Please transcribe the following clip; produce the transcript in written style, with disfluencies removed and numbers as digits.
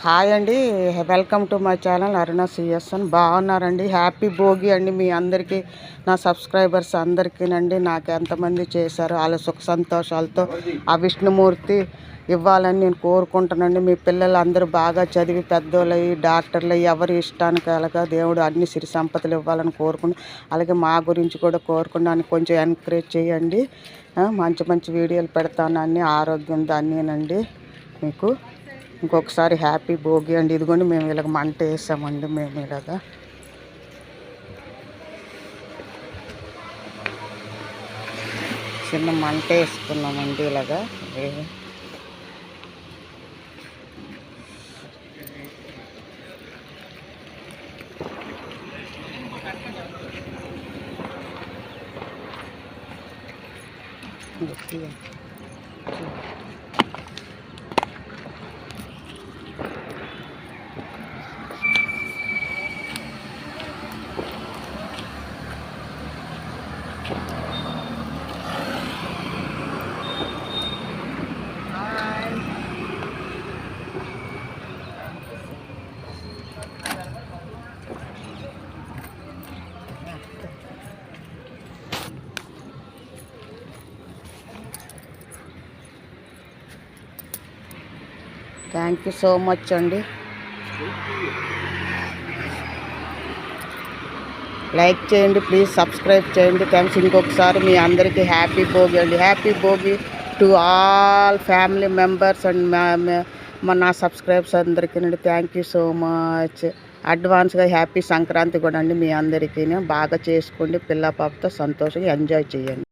Hi అండి. Welcome to my channel Aruna CSN. బాగున్నారండి? Happy Bhogi అండి మీ అందరికీ, నా సబ్స్క్రైబర్స్ అందరికీనండి. నాకు ఎంతమంది చేశారు, వాళ్ళ సుఖ సంతోషాలతో ఆ విష్ణుమూర్తి ఇవ్వాలని నేను కోరుకుంటానండి. మీ పిల్లలు అందరూ బాగా చదివి పెద్దోళ్ళయి డాక్టర్లు ఎవరి ఇష్టానికి అలాగా దేవుడు అన్ని సిరి సంపదలు ఇవ్వాలని కోరుకుంటున్నాను. అలాగే మా గురించి కూడా కోరుకున్నాను, కొంచెం ఎంకరేజ్ చేయండి. మంచి మంచి వీడియోలు పెడతాను, అన్నీ ఆరోగ్యం దాన్నేనండి. మీకు ఇంకొకసారి హ్యాపీ భోగి అండి. ఇదిగోండి మేము ఇలాగ మంట వేసామండి. మేము ఇలాగా చిన్న మంట వేసుకున్నామండి. ఇలాగా థ్యాంక్ యూ సో మచ్ అండి. లైక్ చేయండి ప్లీజ్, సబ్స్క్రైబ్ చేయండి. థ్యాంక్స్. ఇంకొకసారి మీ అందరికీ హ్యాపీ భోగి అండి. Happy Bhogi to all family members and నా సబ్స్క్రైబర్స్ అందరికీ అండి. Thank you so much. అడ్వాన్స్గా హ్యాపీ సంక్రాంతి కూడా అండి మీ అందరికీ. బాగా చేసుకోండి, పిల్ల పాపతో సంతోషంగా ఎంజాయ్ చేయండి.